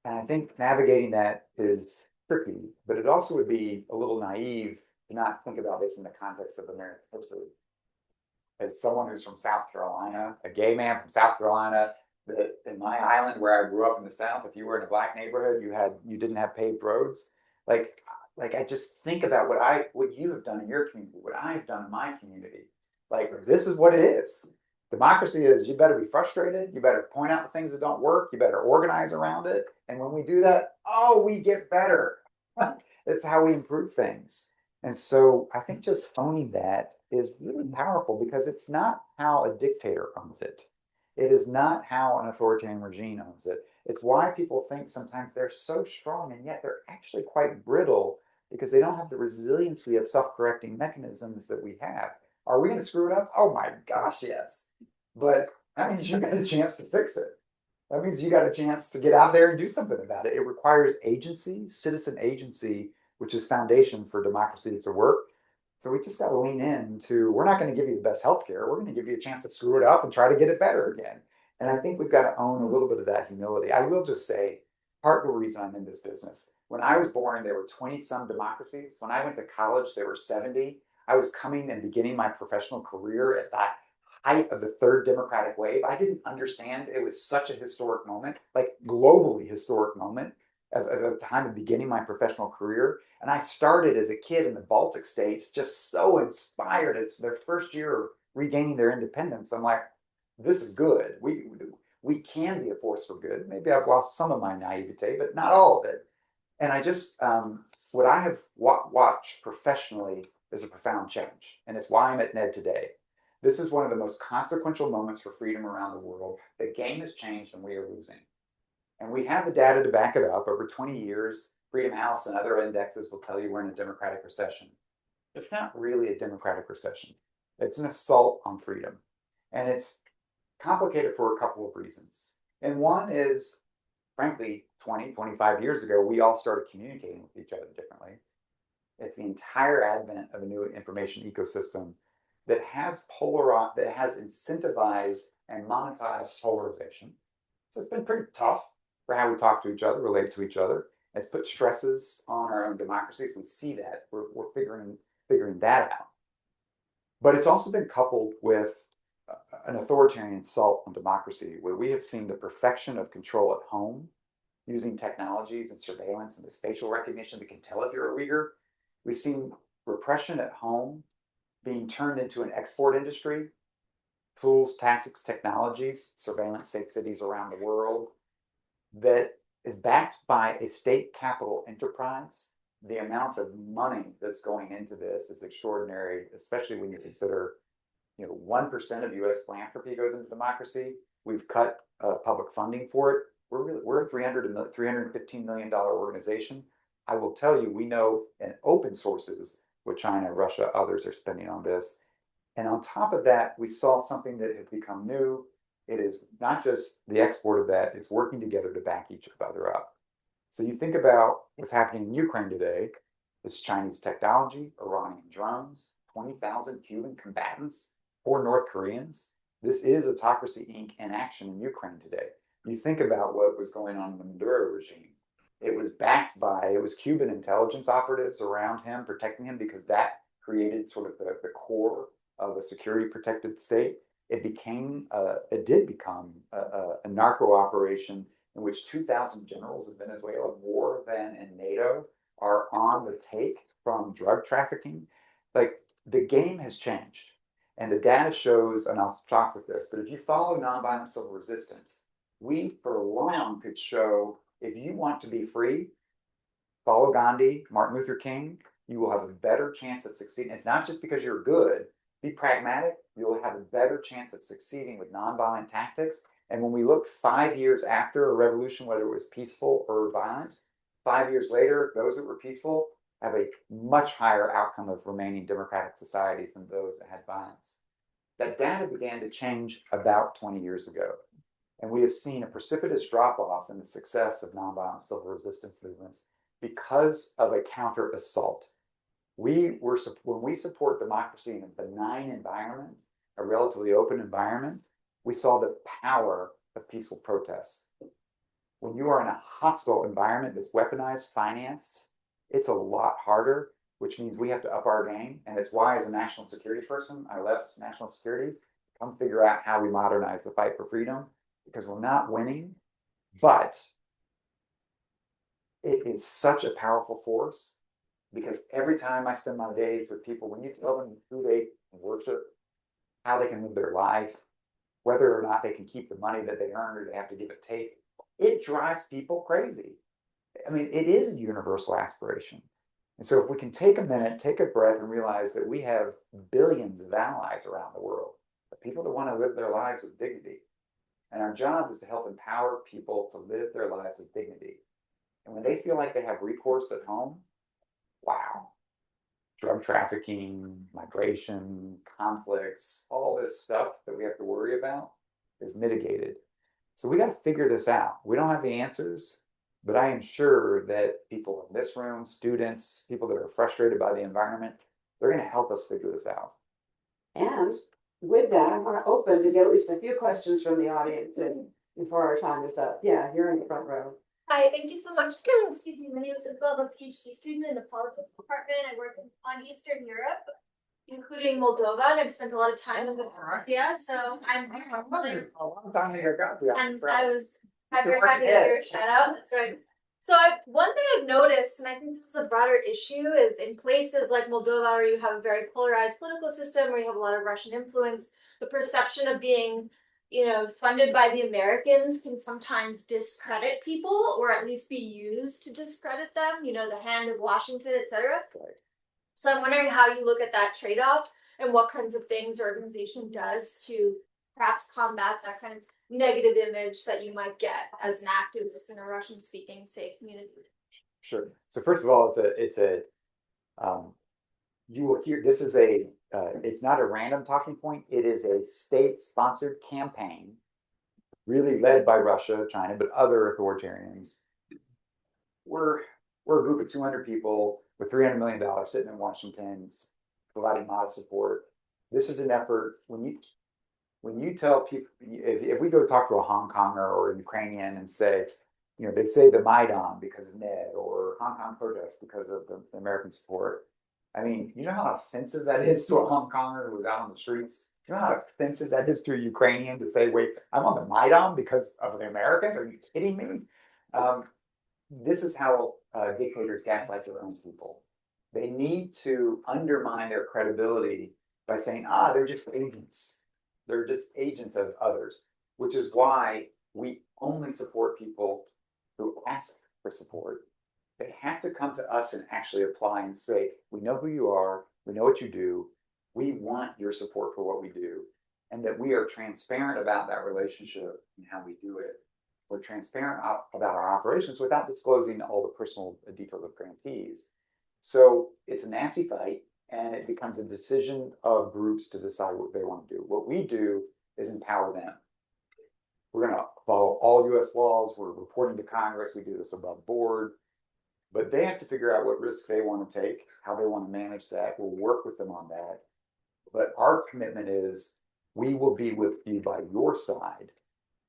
And I think navigating that is tricky, but it also would be a little naive to not think about this in the context of American history. As someone who's from South Carolina, a gay man from South Carolina, that in my island where I grew up in the South, if you were in a black neighborhood, you didn't have paved roads. Like I just think about what you have done in your community, what I've done in my community. Like this is what it is. Democracy is you better be frustrated, you better point out the things that don't work, you better organize around it. And when we do that, we get better. It's how we improve things. And so I think just owning that is really powerful because it's not how a dictator owns it. It is not how an authoritarian regime owns it. It's why people think sometimes they're so strong and yet they're actually quite brittle because they don't have the resiliency of self-correcting mechanisms that we have. Are we going to screw it up? Oh my gosh, yes. But that means you got a chance to fix it. That means you got a chance to get out there and do something about it. It requires agency, citizen agency, which is foundation for democracy to work. So we just got to lean into, we're not going to give you the best healthcare. We're going to give you a chance to screw it up and try to get it better again. And I think we've got to own a little bit of that humility. I will just say, part of the reason I'm in this business, when I was born, there were 20 some democracies. When I went to college, there were 70. I was coming and beginning my professional career at that height of the third democratic wave. I didn't understand it was such a historic moment, like globally historic moment of the time of beginning my professional career. And I started as a kid in the Baltic states, just so inspired as their first year of regaining their independence. I'm like, this is good. We can be a force for good. Maybe I've lost some of my naivete, but not all of it. And I just what I have watched professionally is a profound change, and it's why I'm at NED today. This is one of the most consequential moments for freedom around the world. The game has changed, and we are losing. And we have the data to back it up. Over 20 years, Freedom House and other indexes will tell you we're in a democratic recession. It's not really a democratic recession. It's an assault on freedom. And it's complicated for a couple of reasons. And one is, frankly, 20, 25 years ago, we all started communicating with each other differently. It's the entire advent of a new information ecosystem that has incentivized and monetized polarization. So it's been pretty tough for how we talk to each other, relate to each other. It's put stresses on our own democracies. We see that. We're figuring that out. But it's also been coupled with an authoritarian assault on democracy, where we have seen the perfection of control at home using technologies and surveillance and the facial recognition that can tell if you're a Uyghur. We've seen repression at home being turned into an export industry, tools, tactics, technologies, surveillance, safe cities around the world, that is backed by a state capital enterprise. The amount of money that's going into this is extraordinary, especially when you consider, 1% of U.S. philanthropy goes into democracy. We've cut public funding for it. We're a $315 million organization. I will tell you, we know in open sources what China, Russia, others are spending on this. And on top of that, we saw something that has become new. It is not just the export of that, it's working together to back each other up. So you think about what's happening in Ukraine today. It's Chinese technology, Iranian drones, 20,000 Cuban combatants, 4 North Koreans. This is Autocracy Inc. in action in Ukraine today. You think about what was going on in the Maduro regime. It was Cuban intelligence operatives around him, protecting him, because that created sort of the core of a security protected state. It did become a narco operation in which 2,000 generals of Venezuela, more than in NATO, are on the take from drug trafficking. Like, the game has changed. And the data shows, and I'll stop with this, but if you follow nonviolent civil resistance, we for long could show, if you want to be free, follow Gandhi, Martin Luther King, you will have a better chance at succeeding. It's not just because you're good. Be pragmatic, you'll have a better chance at succeeding with nonviolent tactics. And when we look 5 years after a revolution, whether it was peaceful or violent, 5 years later, those that were peaceful have a much higher outcome of remaining democratic societies than those that had violence. That data began to change about 20 years ago. And we have seen a precipitous drop-off in the success of nonviolent civil resistance movements because of a counter assault. When we support democracy in a benign environment, a relatively open environment, we saw the power of peaceful protests. When you are in a hostile environment that's weaponized, financed, it's a lot harder, which means we have to up our game. And it's why, as a national security person, I left national security, come figure out how we modernize the fight for freedom, because we're not winning, but it is such a powerful force. Because every time I spend my days with people, when you tell them who they worship, how they can live their life, whether or not they can keep the money that they earn or they have to give it take, it drives people crazy. I mean, it is a universal aspiration. And so if we can take a minute, take a breath, and realize that we have billions of allies around the world, the people that want to live their lives with dignity. And our job is to help empower people to live their lives with dignity. And when they feel like they have recourse at home, wow, drug trafficking, migration, conflicts, all this stuff that we have to worry about is mitigated. So we got to figure this out. We don't have the answers, but I am sure that people in this room, students, people that are frustrated by the environment, they're going to help us figure this out. And with that, I want to open to get at least a few questions from the audience and before our time is up. Yeah, you're in the front row. Hi, thank you so much. Excuse me, my name is Isabel. I'm a PhD student in the politics department. I work on Eastern Europe, including Moldova, and I've spent a lot of time in Croatia. So I'm familiar. A long time ago, And I'm very happy to hear a shout out. That's right. So one thing I've noticed, and I think this is a broader issue, is in places like Moldova where you have a very polarized political system, where you have a lot of Russian influence, the perception of being, funded by the Americans can sometimes discredit people, or at least be used to discredit them, the hand of Washington, etc. So I'm wondering how you look at that trade-off and what kinds of things your organization does to perhaps combat that kind of negative image that you might get as an activist in a Russian-speaking, say, community. Sure. So first of all, you will hear, this is it's not a random talking point. It is a state-sponsored campaign, really led by Russia, China, but other authoritarians. We're a group of 200 people with $300 million sitting in Washington, providing modest support. This is an effort. When you tell people, if we go talk to a Hong Konger or a Ukrainian and say, they say the Maidan because of Ned, or Hong Kong protests because of the American support. I mean, you know how offensive that is to a Hong Konger who's out on the streets? You know how offensive that is to a Ukrainian to say, wait, I'm on the Maidan because of the Americans? Are you kidding me? This is how dictators gaslight their own people. They need to undermine their credibility by saying, they're just agents. They're just agents of others, which is why we only support people who ask for support. They have to come to us and actually apply and say, we know who you are, we know what you do, we want your support for what we do, and that we are transparent about that relationship and how we do it. We're transparent about our operations without disclosing all the personal details of grantees. So it's a nasty fight, and it becomes a decision of groups to decide what they want to do. What we do is empower them. We're going to follow all US laws. We're reporting to Congress. We do this above board. But they have to figure out what risks they want to take, how they want to manage that. We'll work with them on that. But our commitment is we will be with you by your side,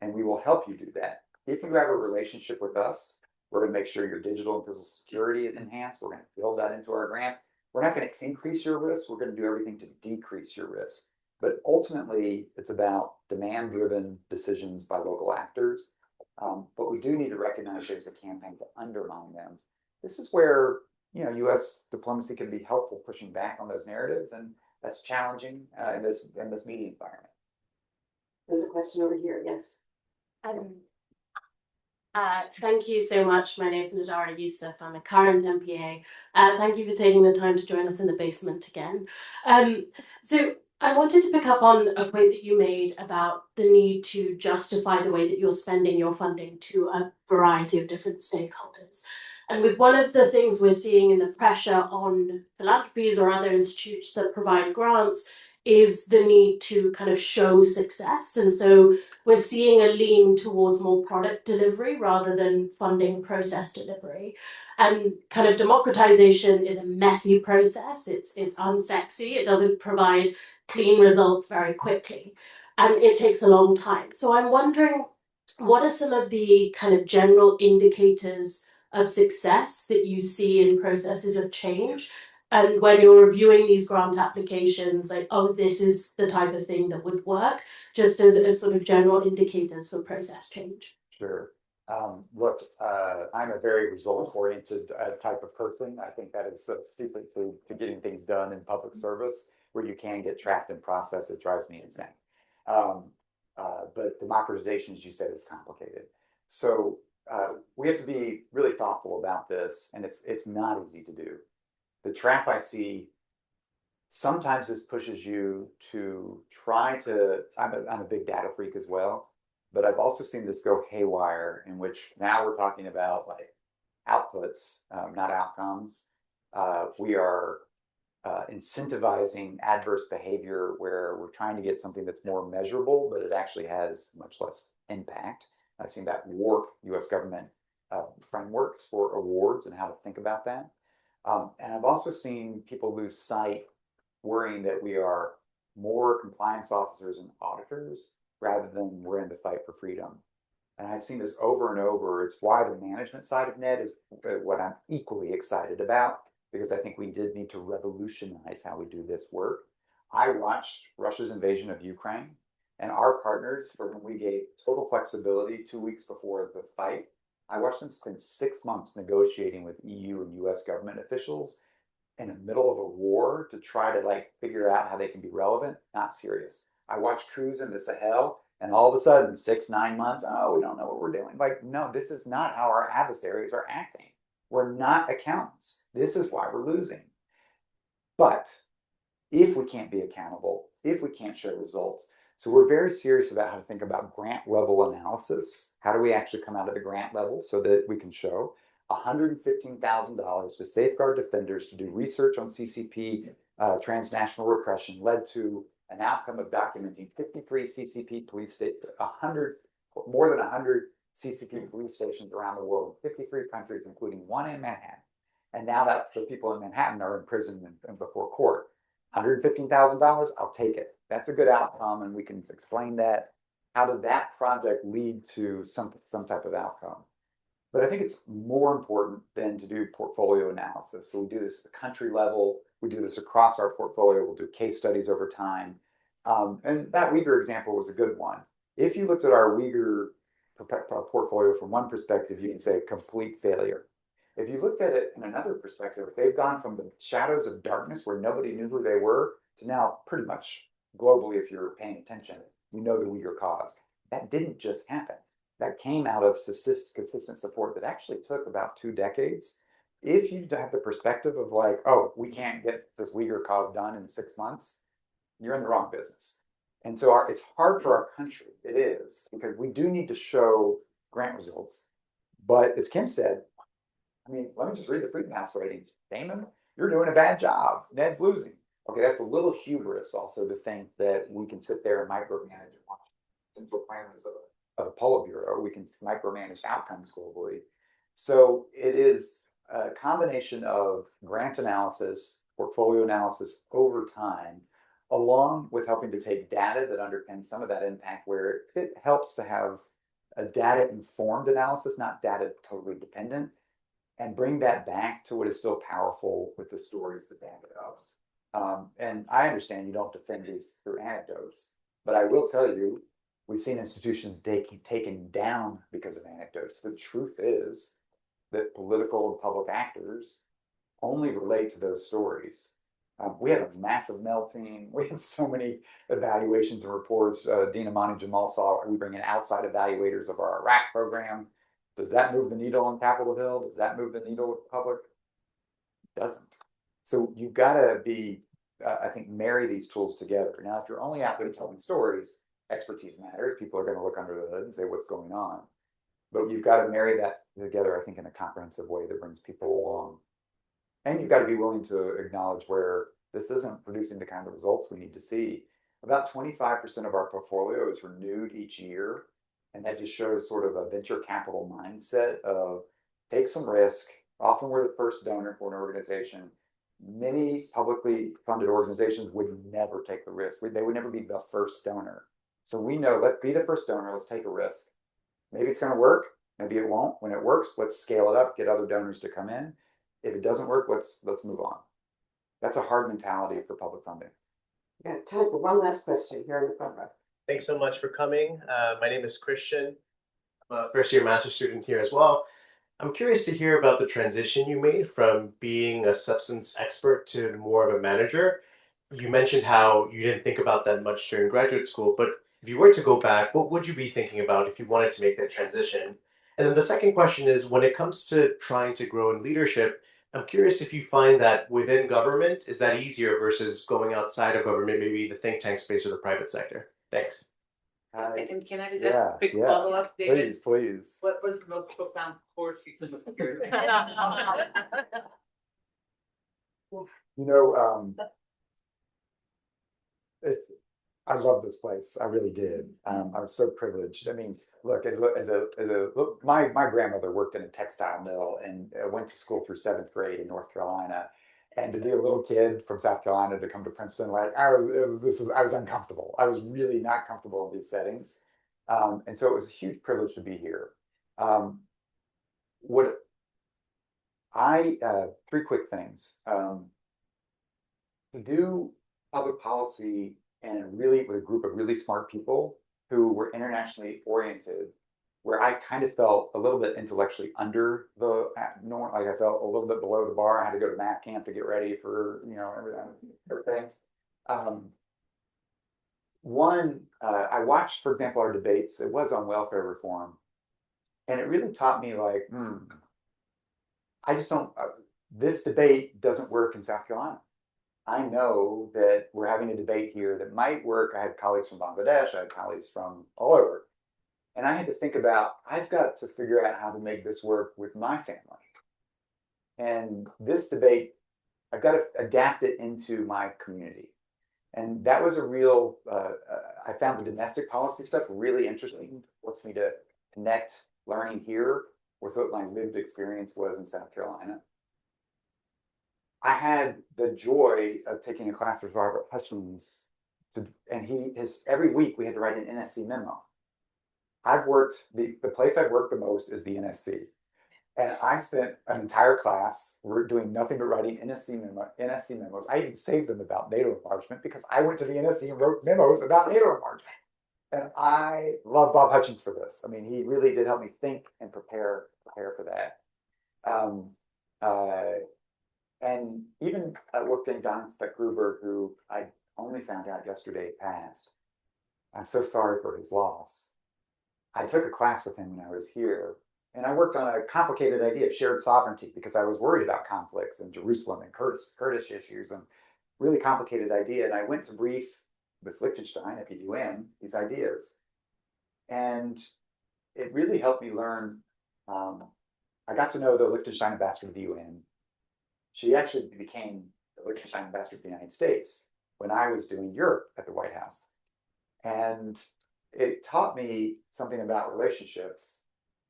and we will help you do that. If you have a relationship with us, we're going to make sure your digital and physical security is enhanced. We're going to build that into our grants. We're not going to increase your risk. We're going to do everything to decrease your risk. But ultimately, it's about demand-driven decisions by local actors. But we do need to recognize there's a campaign to undermine them. This is where U.S. diplomacy can be helpful, pushing back on those narratives, and that's challenging in this media environment. There's a question over here. Yes. Thank you so much. My name is Nadara Youssef. I'm a current MPA. Thank you for taking the time to join us in the basement again. So I wanted to pick up on a point that you made about the need to justify the way that you're spending your funding to a variety of different stakeholders. And with one of the things we're seeing in the pressure on philanthropies or other institutes that provide grants is the need to kind of show success. And so we're seeing a lean towards more product delivery rather than funding process delivery. And kind of democratization is a messy process. It's unsexy. It doesn't provide clean results very quickly. And it takes a long time. So I'm wondering, what are some of the kind of general indicators of success that you see in processes of change? And when you're reviewing these grant applications, like, this is the type of thing that would work, just as sort of general indicators for process change. Sure. Look, I'm a very results-oriented type of person. I think that is the secret to getting things done in public service, where you can get trapped in process. It drives me insane. But democratization, as you said, is complicated. So we have to be really thoughtful about this, and it's not easy to do. The trap I see, sometimes this pushes you to try to, I'm a big data freak as well, but I've also seen this go haywire, in which now we're talking about like outputs, not outcomes. We are incentivizing adverse behavior where we're trying to get something that's more measurable, but it actually has much less impact. I've seen that warp US government frameworks for awards and how to think about that. And I've also seen people lose sight, worrying that we are more compliance officers and auditors rather than we're in the fight for freedom. And I've seen this over and over. It's why the management side of NED is what I'm equally excited about, because I think we did need to revolutionize how we do this work. I watched Russia's invasion of Ukraine, and our partners, for when we gave total flexibility 2 weeks before the fight, I watched them spend 6 months negotiating with EU and US government officials in the middle of a war to try to like figure out how they can be relevant. Not serious. I watched crews in the Sahel, and all of a sudden, 6, 9 months, oh, we don't know what we're doing. Like, no, this is not how our adversaries are acting. We're not accountants. This is why we're losing. But if we can't be accountable, if we can't show results, so we're very serious about how to think about grant level analysis. How do we actually come out of the grant level so that we can show $115,000 to safeguard defenders to do research on CCP transnational repression led to an outcome of documenting 53 CCP police stations, more than 100 CCP police stations around the world, 53 countries, including one in Manhattan. And now that the people in Manhattan are in prison and before court. $115,000, I'll take it. That's a good outcome, and we can explain that. How did that project lead to some type of outcome? But I think it's more important than to do portfolio analysis. So we do this at the country level. We do this across our portfolio. We'll do case studies over time. And that Uyghur example was a good one. If you looked at our Uyghur portfolio from one perspective, you can say complete failure. If you looked at it in another perspective, they've gone from the shadows of darkness where nobody knew who they were to now pretty much globally, if you're paying attention, you know the Uyghur cause. That didn't just happen. That came out of consistent support that actually took about 2 decades. If you have the perspective of like, oh, we can't get this Uyghur cause done in 6 months, you're in the wrong business. And so it's hard for our country. It is, because we do need to show grant results. But as Kim said, I mean, let me just read the Freedom House ratings. Damon, you're doing a bad job. Ned's losing. Okay, that's a little hubris also to think that we can sit there and micromanage and watch central planners of a Politburo. We can micromanage outcomes globally. So it is a combination of grant analysis, portfolio analysis over time, along with helping to take data that underpins some of that impact, where it helps to have a data-informed analysis, not data totally dependent, and bring that back to what is still powerful with the stories that back it up. And I understand you don't defend these through anecdotes, but I will tell you, we've seen institutions taken down because of anecdotes. The truth is that political and public actors only relate to those stories. We had a massive melting. We had so many evaluations and reports. Dean Amani Jamal saw we bring in outside evaluators of our Iraq program. Does that move the needle on Capitol Hill? Does that move the needle with the public? It doesn't. So you've got to be, I think, marry these tools together. Now, if you're only out there telling stories, expertise matters. People are going to look under the hood and say what's going on. But you've got to marry that together, I think, in a comprehensive way that brings people along. And you've got to be willing to acknowledge where this isn't producing the kind of results we need to see. About 25% of our portfolio is renewed each year. And that just shows sort of a venture capital mindset of take some risk. Often we're the first donor for an organization. Many publicly funded organizations would never take the risk. They would never be the first donor. So we know, let's be the first donor, let's take a risk. Maybe it's going to work, maybe it won't. When it works, let's scale it up, get other donors to come in. If it doesn't work, let's move on. That's a hard mentality for public funding. Yeah, time for one last question here in the front row. Thanks so much for coming. My name is Christian. I'm a first-year master's student here as well. I'm curious to hear about the transition you made from being a substance expert to more of a manager. You mentioned how you didn't think about that much during graduate school, but if you were to go back, what would you be thinking about if you wanted to make that transition? And then the second question is, when it comes to trying to grow in leadership, I'm curious if you find that within government, is that easier versus going outside of government, maybe the think tank space or the private sector? Thanks. And can I just ask a quick follow-up, David? Please. What was the most profound course you took? You know, I love this place. I really did. I was so privileged. I mean, look, my grandmother worked in a textile mill and went to school through 7th grade in North Carolina. And to be a little kid from South Carolina to come to Princeton, like I was uncomfortable. I was really not comfortable in these settings, and so it was a huge privilege to be here. What I three quick things to do public policy and really with a group of really smart people who were internationally oriented, where I kind of felt a little bit intellectually under the norm, like I felt a little bit below the bar. I had to go to math camp to get ready for everything. I watched, for example, our debates. It was on welfare reform, and it really taught me like, I just don't. This debate doesn't work in South Carolina. I know that we're having a debate here that might work. I had colleagues from Bangladesh. I had colleagues from all over. And I had to think about, I've got to figure out how to make this work with my family. And this debate, I've got to adapt it into my community. And that was a real, I found the domestic policy stuff really interesting. It forced me to connect learning here with what my lived experience was in South Carolina. I had the joy of taking a class with Robert Hutchins, and every week we had to write an NSC memo. The place I've worked the most is the NSC. And I spent an entire class doing nothing but writing NSC memos. I even saved them about NATO enlargement because I went to the NSC and wrote memos about NATO enlargement. And I love Bob Hutchins for this. I mean, he really did help me think and prepare for that. And even Wolfgang Don Speck-Gruber, who I only found out yesterday passed. I'm so sorry for his loss. I took a class with him when I was here, and I worked on a complicated idea of shared sovereignty because I was worried about conflicts in Jerusalem and Kurdish issues, and really complicated idea. And I went to brief with Liechtenstein at the UN these ideas, and it really helped me learn. I got to know the Liechtenstein ambassador to the UN. She actually became the Liechtenstein ambassador to the United States when I was doing Europe at the White House. And it taught me something about relationships.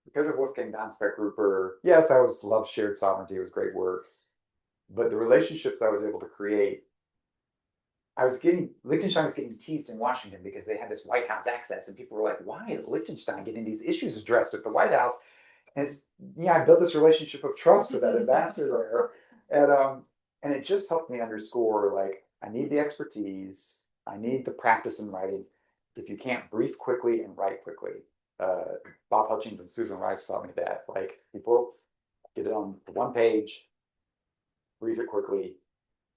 Because of Wolfgang Don Speck-Gruber, yes, I loved shared sovereignty. It was great work. But the relationships I was able to create, Liechtenstein was getting teased in Washington because they had this White House access. And people were like, why is Liechtenstein getting these issues addressed at the White House? And I built this relationship of trust with that ambassador there. And it just helped me underscore, like, I need the expertise. I need the practice in writing. If you can't brief quickly and write quickly, Bob Hutchins and Susan Rice taught me that. Like, people get it on one page, brief it quickly.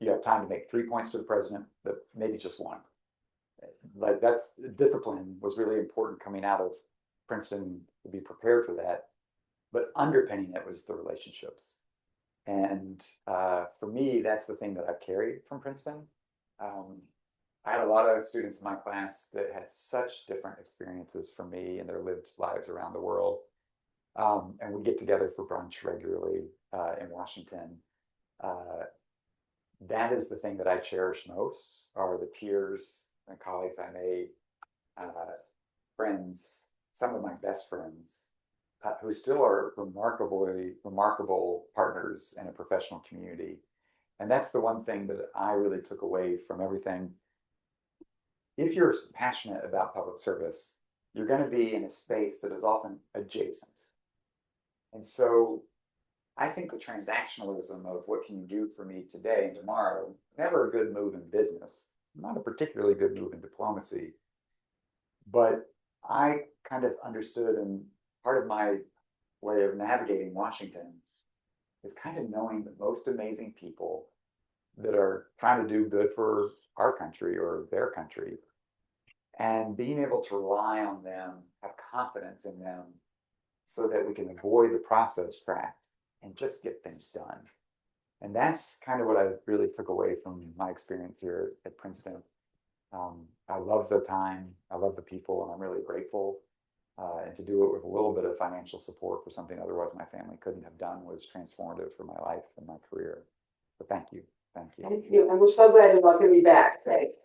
You have time to make 3 points to the president, but maybe just one. Like, that's discipline was really important coming out of Princeton to be prepared for that. But underpinning it was the relationships. And for me, that's the thing that I've carried from Princeton. I had a lot of students in my class that had such different experiences from me and their lived lives around the world. And we get together for brunch regularly in Washington. That is the thing that I cherish most, are the peers and colleagues I made, friends, some of my best friends, who still are remarkable partners in a professional community. And that's the one thing that I really took away from everything. If you're passionate about public service, you're going to be in a space that is often adjacent. And so I think the transactionalism of what can you do for me today and tomorrow, never a good move in business, not a particularly good move in diplomacy. But I kind of understood, and part of my way of navigating Washington is kind of knowing the most amazing people that are trying to do good for our country or their country, and being able to rely on them, have confidence in them, so that we can avoid the process track and just get things done. And that's kind of what I really took away from my experience here at Princeton. I love the time, I love the people, and I'm really grateful. And to do it with a little bit of financial support for something otherwise my family couldn't have done was transformative for my life and my career. So thank you. Thank you. Thank you. And we're so glad to welcome you back. Thanks.